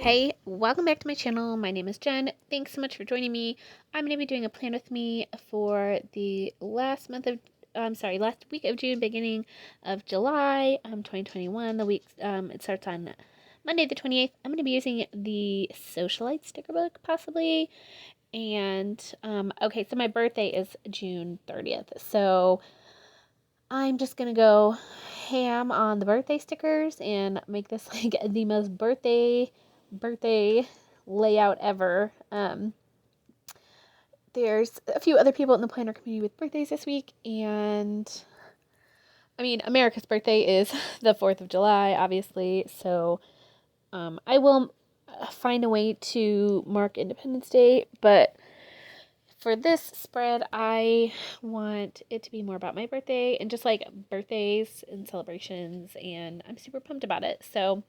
Hey, welcome back to my channel. My name is Jen. Thanks so much for joining me. I'm going to be doing a plan with me for the last week of June, beginning of July, 2021. The week, it starts on Monday the 28th. I'm going to be using the Socialite sticker book, possibly. And, okay, so my birthday is June 30th. So I'm just going to go ham on the birthday stickers and make this like the most birthday layout ever. There's a few other people in the planner community with birthdays this week, and I mean, America's birthday is the 4th of July, obviously, so I will find a way to mark Independence Day, but for this spread, I want it to be more about my birthday and just like birthdays and celebrations, and I'm super pumped about it. So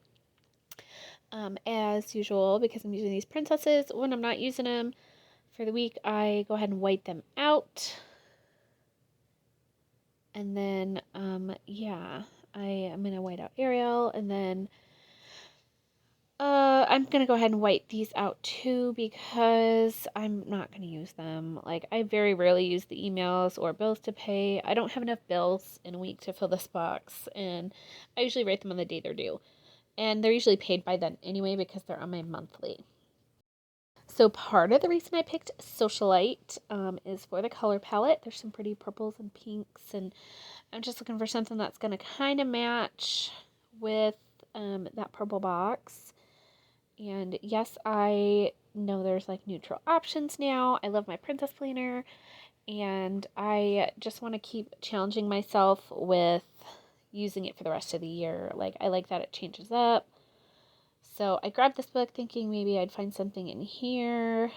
as usual, because I'm using these princesses, when I'm not using them for the week, I go ahead and white them out. And then, yeah, I am going to white out Ariel, and then I'm going to go ahead and white these out too because I'm not going to use them. Like, I very rarely use the emails or bills to pay. I don't have enough bills in a week to fill this box, and I usually write them on the day they're due. And they're usually paid by then anyway because they're on my monthly. So part of the reason I picked Socialite is for the color palette. There's some pretty purples and pinks, and I'm just looking for something that's going to kind of match with that purple box. And yes, I know there's like neutral options now. I love my princess planner, and I just want to keep challenging myself with using it for the rest of the year. Like, I like that it changes up. So I grabbed this book thinking maybe I'd find something in here.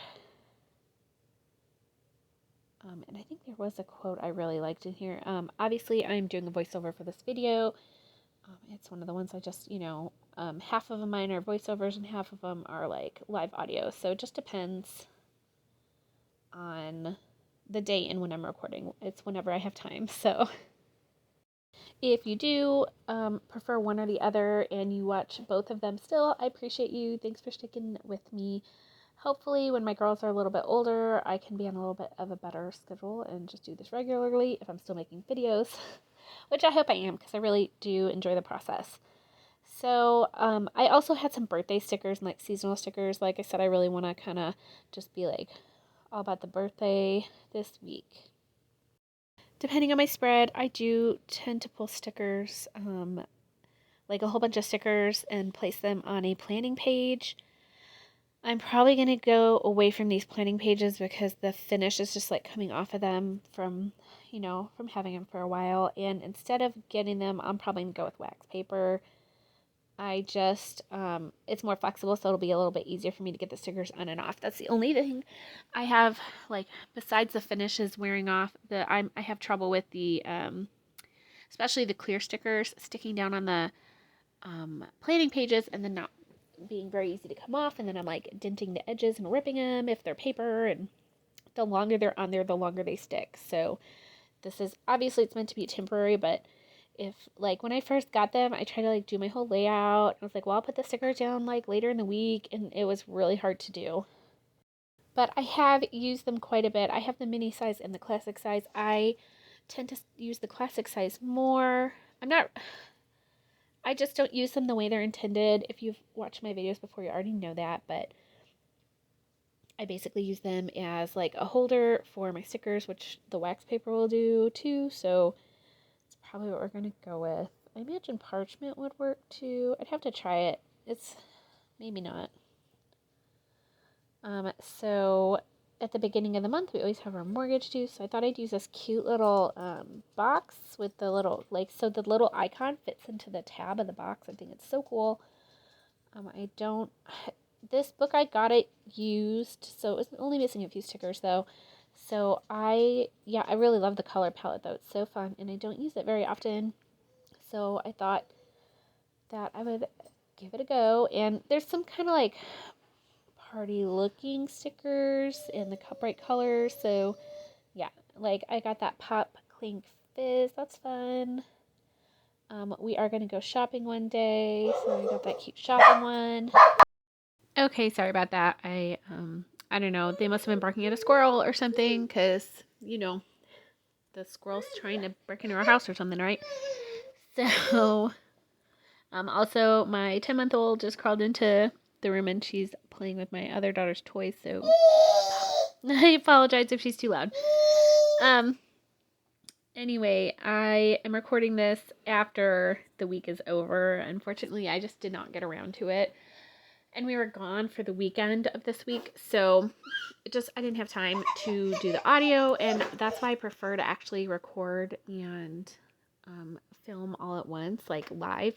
And I think there was a quote I really liked in here. Obviously, I'm doing a voiceover for this video. It's one of the ones I just, half of mine are voiceovers and half of them are like live audio. So it just depends on the day and when I'm recording. It's whenever I have time. So if you do prefer one or the other and you watch both of them still, I appreciate you. Thanks for sticking with me. Hopefully, when my girls are a little bit older, I can be on a little bit of a better schedule and just do this regularly if I'm still making videos, which I hope I am because I really do enjoy the process. So, I also had some birthday stickers and like seasonal stickers. Like I said, I really want to kind of just be like all about the birthday this week. Depending on my spread, I do tend to pull stickers, like a whole bunch of stickers, and place them on a planning page. I'm probably going to go away from these planning pages because the finish is just like coming off of them from having them for a while. And instead of getting them, I'm probably going to go with wax paper. I just, it's more flexible, so it'll be a little bit easier for me to get the stickers on and off. That's the only thing I have, like, besides the finishes wearing off, I have trouble with the, especially the clear stickers sticking down on the planning pages and then not being very easy to come off, and then I'm like denting the edges and ripping them if they're paper, and the longer they're on there, the longer they stick. So this is obviously it's meant to be temporary, but if like when I first got them, I tried to like do my whole layout. I was like, well, I'll put the stickers down like later in the week, and it was really hard to do. But I have used them quite a bit. I have the mini size and the classic size. I tend to use the classic size more. I just don't use them the way they're intended. If you've watched my videos before, you already know that, but I basically use them as like a holder for my stickers, which the wax paper will do too, so it's probably what we're going to go with. I imagine parchment would work too. I'd have to try it. It's maybe not. So at the beginning of the month, we always have our mortgage due, so I thought I'd use this cute little box with the little, like, so the little icon fits into the tab of the box. I think it's so cool. This book I got it used, so it was only missing a few stickers though. So I really love the color palette though. It's so fun, and I don't use it very often. So I thought that I would give it a go. And there's some kind of like party looking stickers in the bright colors. So yeah, like I got that pop clink fizz. That's fun. We are going to go shopping one day, so I got that cute shopping one. Okay, sorry about that. I don't know. They must have been barking at a squirrel or something because, the squirrel's trying to break into our house or something, right? So, also my 10-month-old just crawled into the room and she's playing with my other daughter's toys, so I apologize if she's too loud. Anyway, I am recording this after the week is over. Unfortunately, I just did not get around to it. And we were gone for the weekend of this week, so I didn't have time to do the audio, and that's why I prefer to actually record and film all at once, like live.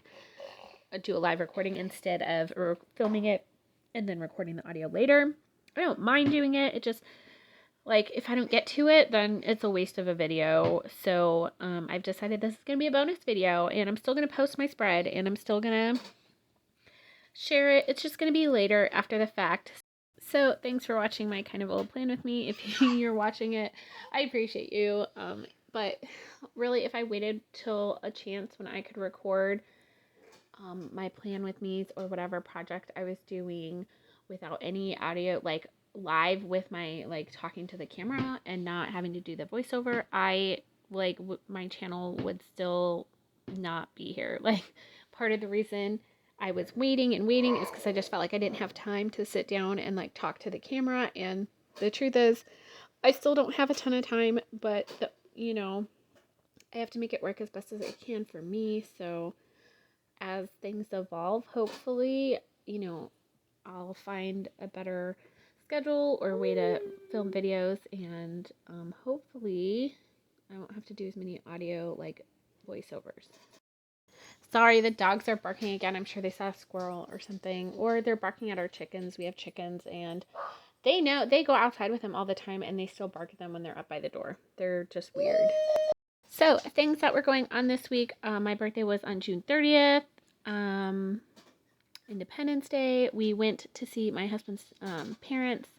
Do a live recording instead of filming it and then recording the audio later. I don't mind doing it. It just, like, if I don't get to it, then it's a waste of a video. So I've decided this is going to be a bonus video, and I'm still going to post my spread, and I'm still going to share it. It's just going to be later after the fact. So thanks for watching my kind of old plan with me. If you're watching it, I appreciate you. But really, if I waited till a chance when I could record my plan with me's or whatever project I was doing without any audio, like live with my, like, talking to the camera and not having to do the voiceover, my channel would still not be here. Like, part of the reason I was waiting and waiting is because I just felt like I didn't have time to sit down and, like, talk to the camera. And the truth is, I still don't have a ton of time, but I have to make it work as best as I can for me. So as things evolve, hopefully, I'll find a better schedule or way to film videos, and hopefully I won't have to do as many audio, like, voiceovers. Sorry, the dogs are barking again. I'm sure they saw a squirrel or something, or they're barking at our chickens. We have chickens, and they go outside with them all the time, and they still bark at them when they're up by the door. They're just weird. So, things that were going on this week. My birthday was on June 30th. Independence Day. We went to see my husband's parents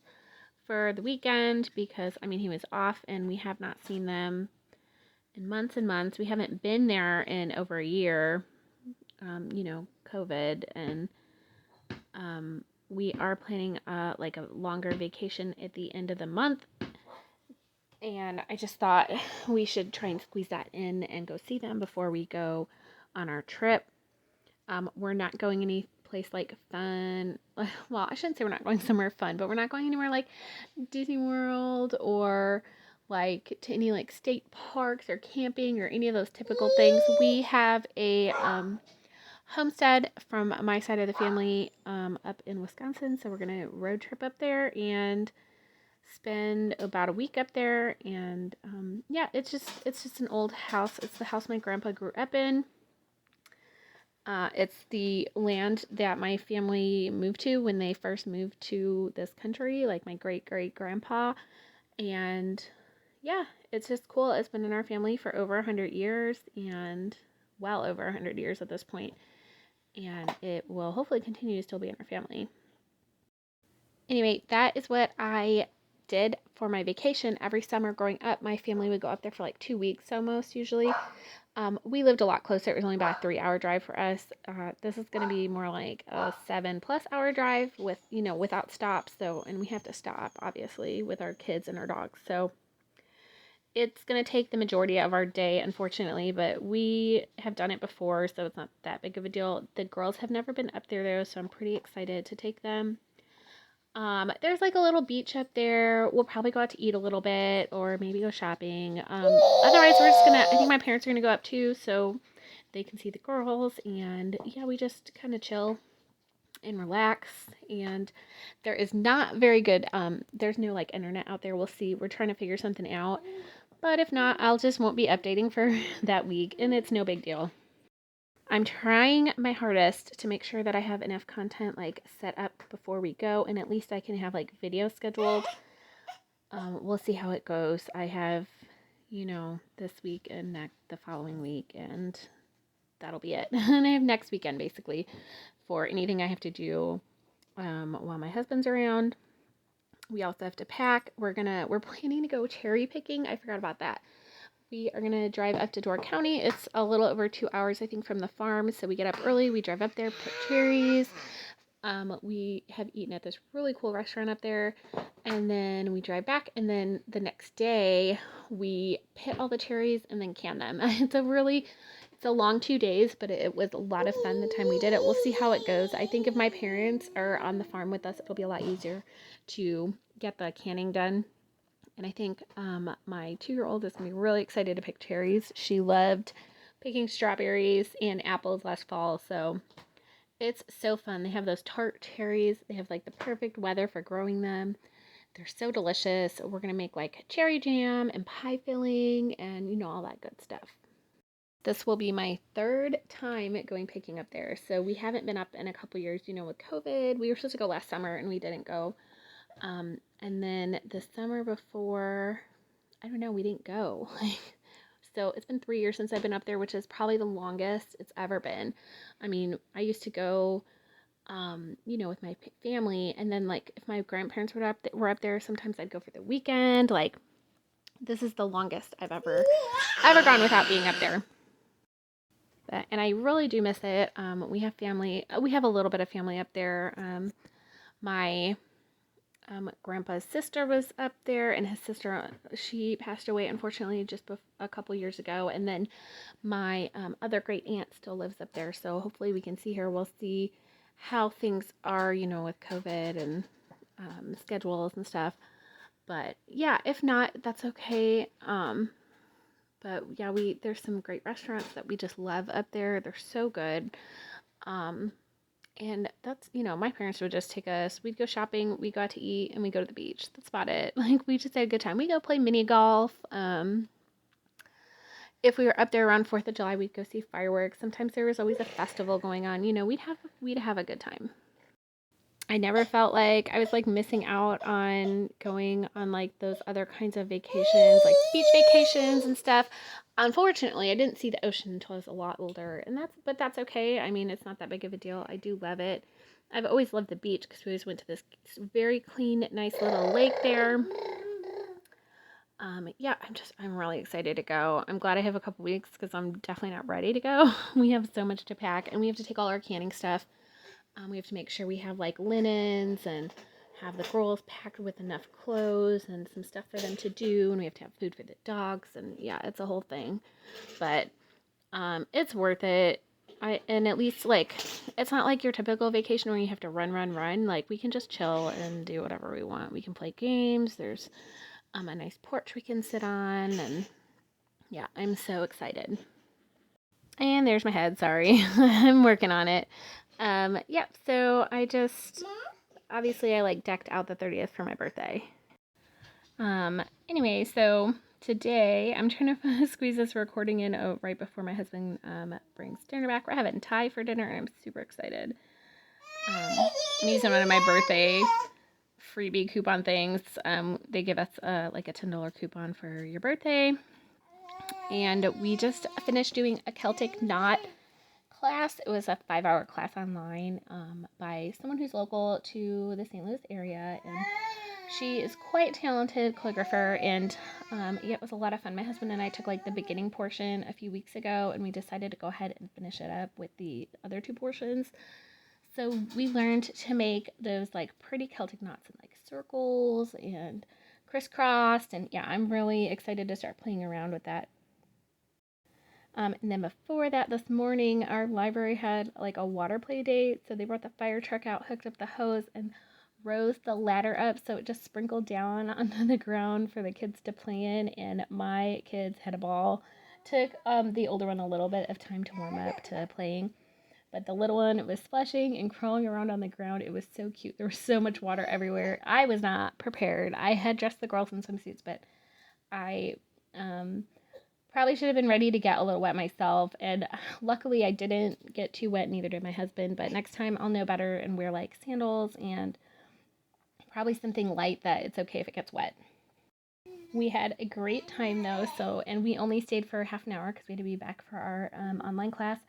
for the weekend because, he was off, and we have not seen them in months and months. We haven't been there in over a year, COVID, and we are planning a longer vacation at the end of the month. And I just thought we should try and squeeze that in and go see them before we go on our trip. We're not going any place like fun. Well, I shouldn't say we're not going somewhere fun, but we're not going anywhere like Disney World or like to any like state parks or camping or any of those typical things. We have a homestead from my side of the family up in Wisconsin, so we're gonna road trip up there and spend about a week up there. And it's just an old house. It's the house my grandpa grew up in. It's the land that my family moved to when they first moved to this country, like my great-great-grandpa. And yeah, it's just cool. It's been in our family for over 100 years, and well over 100 years at this point. And it will hopefully continue to still be in our family. Anyway, that is what I did for my vacation. Every summer growing up, my family would go up there for like 2 weeks almost usually. We lived a lot closer. It was only about a 3-hour drive for us. This is going to be more like a 7+ hour drive without stops. So, and we have to stop obviously with our kids and our dogs. So it's going to take the majority of our day, unfortunately, but we have done it before, so it's not that big of a deal. The girls have never been up there though, so I'm pretty excited to take them. There's like a little beach up there. We'll probably go out to eat a little bit or maybe go shopping. Otherwise I think my parents are gonna go up too, so they can see the girls, and yeah, we just kind of chill and relax. And there is not very good, there's no like internet out there. We'll see. We're trying to figure something out, but if not, won't be updating for that week, and it's no big deal. I'm trying my hardest to make sure that I have enough content like set up before we go, and at least I can have like video scheduled. We'll see how it goes. I have, this week and the following week, and that'll be it. And I have next weekend basically for anything I have to do while my husband's around. We also have to pack. We're planning to go cherry picking. I forgot about that. We are going to drive up to Door County. It's a little over 2 hours, I think, from the farm. So we get up early. We drive up there, pick cherries. we have eaten at this really cool restaurant up there, and then we drive back, and then the next day we pit all the cherries and then can them. It's a long 2 days, but it was a lot of fun the time we did it. We'll see how it goes. I think if my parents are on the farm with us, it'll be a lot easier to get the canning done. And I think my 2-year-old is going to be really excited to pick cherries. She loved picking strawberries and apples last fall, so it's so fun. They have those tart cherries. They have like the perfect weather for growing them. They're so delicious. We're going to make like cherry jam and pie filling and, all that good stuff. This will be my 3rd time going picking up there. So we haven't been up in a couple years, with COVID. We were supposed to go last summer and we didn't go. And then the summer before, I don't know, we didn't go. So it's been 3 years since I've been up there, which is probably the longest it's ever been. I mean, I used to go, with my family, and then like if my grandparents were up there, sometimes I'd go for the weekend. Like, this is the longest I've ever gone without being up there. And I really do miss it. We have family. We have a little bit of family up there. My grandpa's sister was up there, and his sister, she passed away unfortunately just a couple years ago. And then my other great aunt still lives up there, so hopefully we can see her. We'll see how things are, with COVID and schedules and stuff. But yeah, if not, that's okay. But yeah, there's some great restaurants that we just love up there. They're so good. And that's, my parents would just take us, we'd go shopping, we go out to eat, and we go to the beach. That's about it. Like, we just had a good time. We go play mini golf. If we were up there around 4th of July, we'd go see fireworks. Sometimes there was always a festival going on. We'd have a good time. I never felt like I was like missing out on going on like those other kinds of vacations, like beach vacations and stuff. Unfortunately, I didn't see the ocean until I was a lot older, and that's okay. I mean, it's not that big of a deal. I do love it. I've always loved the beach because we always went to this very clean, nice little lake there. Yeah, I'm really excited to go. I'm glad I have a couple weeks because I'm definitely not ready to go. We have so much to pack, and we have to take all our canning stuff. We have to make sure we have like linens and have the girls packed with enough clothes and some stuff for them to do. And we have to have food for the dogs. And yeah, it's a whole thing. But it's worth it. And at least like, it's not like your typical vacation where you have to run. Like, we can just chill and do whatever we want. We can play games. There's a nice porch we can sit on. And yeah, I'm so excited. And there's my head. Sorry. I'm working on it. Yep, so obviously I like decked out the 30th for my birthday. Anyway, so today I'm trying to squeeze this recording in right before my husband brings dinner back. We're having Thai for dinner, and I'm super excited. I'm using one of my birthday freebie coupon things. They give us like a $10 coupon for your birthday. And we just finished doing a Celtic knot class. It was a 5-hour class online by someone who's local to the St. Louis area, and she is quite a talented calligrapher. And yeah, it was a lot of fun. My husband and I took like the beginning portion a few weeks ago, and we decided to go ahead and finish it up with the other 2 portions. So we learned to make those like pretty Celtic knots in like circles and crisscrossed, and yeah, I'm really excited to start playing around with that. And then before that, this morning, our library had like a water play date. So they brought the fire truck out, hooked up the hose, and rose the ladder up so it just sprinkled down onto the ground for the kids to play in. And my kids had a ball. Took the older one a little bit of time to warm up to playing. But the little one was splashing and crawling around on the ground. It was so cute. There was so much water everywhere. I was not prepared. I had dressed the girls in swimsuits, but I probably should have been ready to get a little wet myself, and luckily I didn't get too wet, neither did my husband, but next time I'll know better and wear like sandals and probably something light that it's okay if it gets wet. We had a great time though, and we only stayed for half an hour because we had to be back for our online class,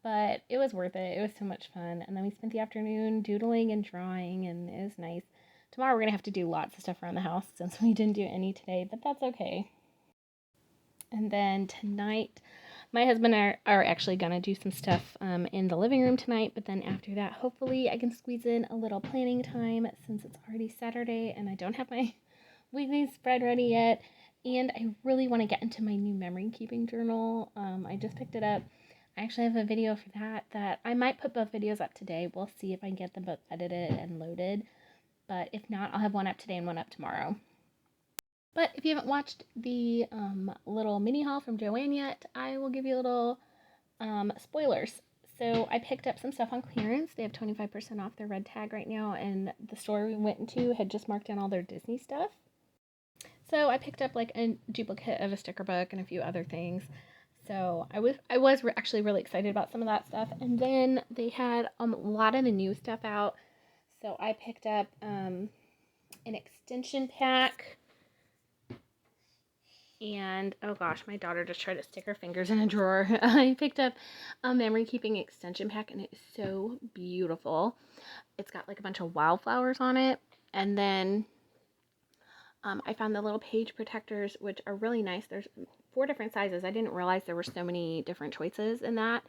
but it was worth it. It was so much fun, and then we spent the afternoon doodling and drawing, and it was nice. Tomorrow we're going to have to do lots of stuff around the house since we didn't do any today, but that's okay. And then tonight, My husband are actually going to do some stuff in the living room tonight, but then after that, hopefully I can squeeze in a little planning time since it's already Saturday and I don't have my weekly spread ready yet. And I really want to get into my new memory keeping journal. I just picked it up. I actually have a video for that I might put both videos up today. We'll see if I can get them both edited and loaded. But if not, I'll have one up today and one up tomorrow. But if you haven't watched the little mini haul from Joanne yet, I will give you a little spoilers. So I picked up some stuff on clearance. They have 25% off their red tag right now, and the store we went into had just marked down all their Disney stuff. So I picked up like a duplicate of a sticker book and a few other things. So I was actually really excited about some of that stuff. And then they had a lot of the new stuff out. So I picked up an extension pack. And oh gosh, my daughter just tried to stick her fingers in a drawer. I picked up a memory keeping extension pack and it's so beautiful. It's got like a bunch of wildflowers on it. And then I found the little page protectors, which are really nice. There's 4 different sizes. I didn't realize there were so many different choices in that.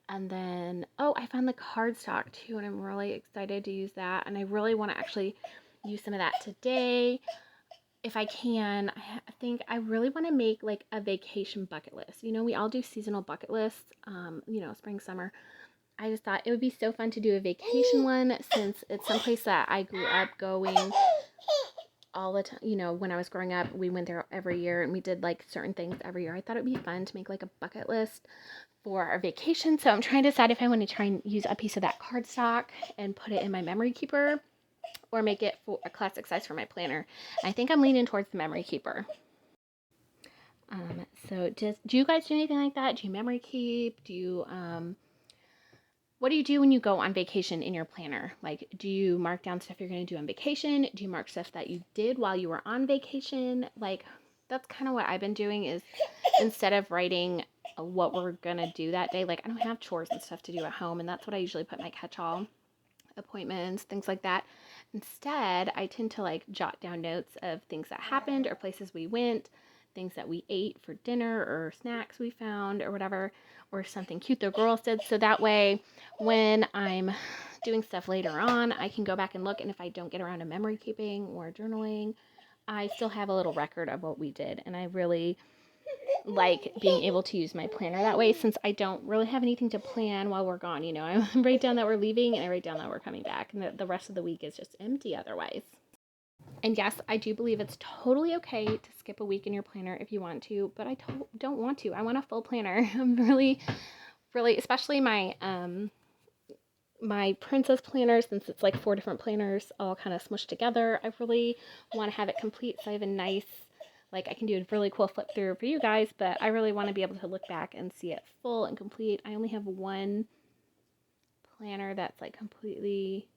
And then, oh, I found the cardstock too, and I'm really excited to use that. And I really want to actually use some of that today. If I can, I think I really want to make like a vacation bucket list. You know, we all do seasonal bucket lists, you know, spring, summer. I just thought it would be so fun to do a vacation one since it's someplace that I grew up going all the time. You know, when I was growing up, we went there every year and we did like certain things every year. I thought it would be fun to make like a bucket list for our vacation. So I'm trying to decide if I want to try and use a piece of that cardstock and put it in my memory keeper or make it for a classic size for my planner. I think I'm leaning towards the memory keeper. So do you guys do anything like that? Do you memory keep? Do you, what do you do when you go on vacation in your planner? Like, do you mark down stuff you're going to do on vacation? Do you mark stuff that you did while you were on vacation? Like, that's kind of what I've been doing is instead of writing what we're going to do that day, like I don't have chores and stuff to do at home. And that's what I usually put my catch-all appointments, things like that. Instead, I tend to like jot down notes of things that happened or places we went, things that we ate for dinner or snacks we found or whatever, or something cute the girls did. So that way, when I'm doing stuff later on, I can go back and look. And if I don't get around to memory keeping or journaling, I still have a little record of what we did. And I really like being able to use my planner that way since I don't really have anything to plan while we're gone. You know, I write down that we're leaving and I write down that we're coming back, and the rest of the week is just empty otherwise. And yes, I do believe it's totally okay to skip a week in your planner if you want to, but I don't want to. I want a full planner. I'm really, especially my my princess planner, since it's like 4 different planners all kind of smushed together. I really want to have it complete so I have a nice, like I can do a really cool flip through for you guys, but I really want to be able to look back and see it full and complete. I only have one planner that's like completely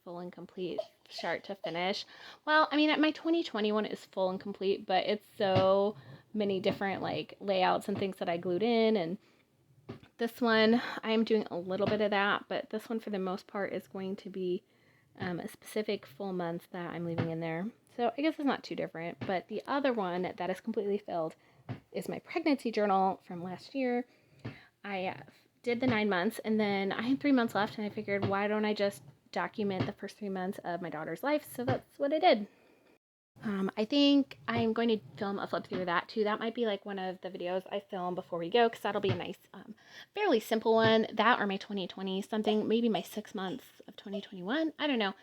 full and complete, start to finish. Well, I mean, my 2021 is full and complete, but it's so many different like layouts and things that I glued in, and this one, I'm doing a little bit of that, but this one for the most part is going to be a specific full month that I'm leaving in there. So I guess it's not too different, but the other one that is completely filled is my pregnancy journal from last year. I did the 9 months and then I had 3 months left and I figured why don't I just document the first 3 months of my daughter's life? So that's what I did. I think I'm going to film a flip through of that too. That might be like one of the videos I film before we go because that'll be a nice, fairly simple one. That or my 2020, something, maybe my 6 months of 2021. I don't know.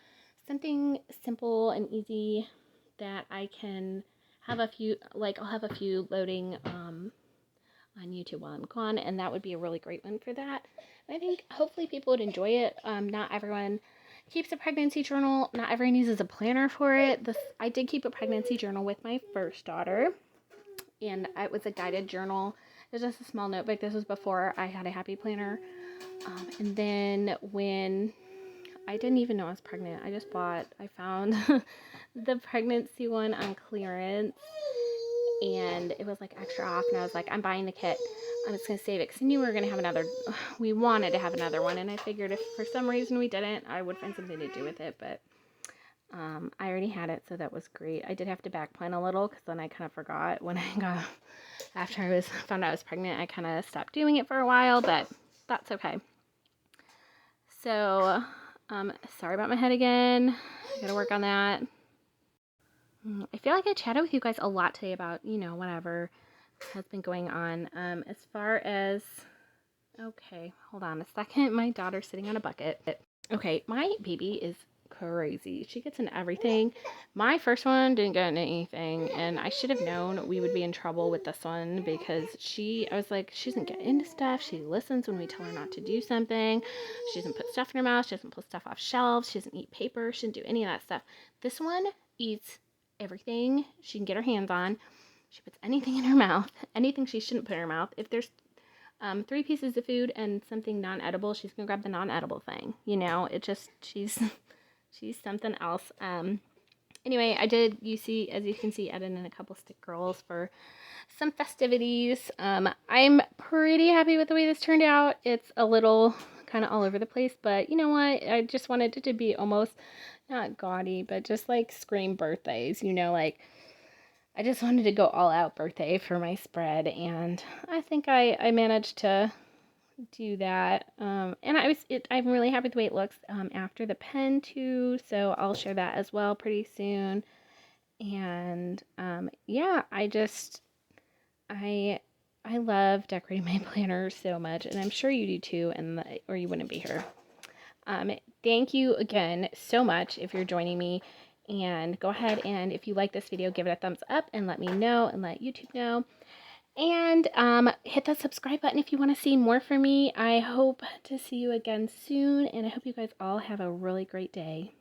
Something simple and easy that I can have a few, like I'll have a few loading on YouTube while I'm gone, and that would be a really great one for that. And I think hopefully people would enjoy it. Not everyone keeps a pregnancy journal. Not everyone uses a planner for it. I did keep a pregnancy journal with my first daughter, and it was a guided journal. It was just a small notebook. This was before I had a happy planner. And then when I didn't even know I was pregnant, I found the pregnancy one on clearance, and it was like extra off, and I was like, I'm buying the kit. I'm just going to save it because I knew we wanted to have another one, and I figured if for some reason we didn't, I would find something to do with it, but I already had it, so that was great. I did have to backplan a little because then I kind of forgot when I got, after I found out I was pregnant, I kind of stopped doing it for a while, but that's okay. So, sorry about my head again. I gotta work on that. I feel like I chatted with you guys a lot today about, whatever has been going on. As far as, okay, hold on a second. My daughter's sitting on a bucket. Okay, my baby is crazy. She gets in everything. My first one didn't get in anything, and I should have known we would be in trouble with this one because I was like, she doesn't get into stuff. She listens when we tell her not to do something. She doesn't put stuff in her mouth. She doesn't pull stuff off shelves. She doesn't eat paper. She doesn't do any of that stuff. This one eats everything she can get her hands on. She puts anything in her mouth, anything she shouldn't put in her mouth. If there's 3 pieces of food and something non-edible, she's gonna grab the non-edible thing. It just she's something else. Anyway, I did as you can see, added in a couple stick girls for some festivities. I'm pretty happy with the way this turned out. It's a little kind of all over the place, but you know what? I just wanted it to be almost not gaudy, but just like scream birthdays. Like I just wanted to go all out birthday for my spread, and I think I managed to do that. And I'm really happy with the way it looks after the pen too. So I'll share that as well pretty soon. And yeah, I I love decorating my planner so much, and I'm sure you do too, or you wouldn't be here. Thank you again so much if you're joining me. And go ahead and if you like this video, give it a thumbs up and let me know and let YouTube know. And hit that subscribe button if you want to see more from me. I hope to see you again soon, and I hope you guys all have a really great day.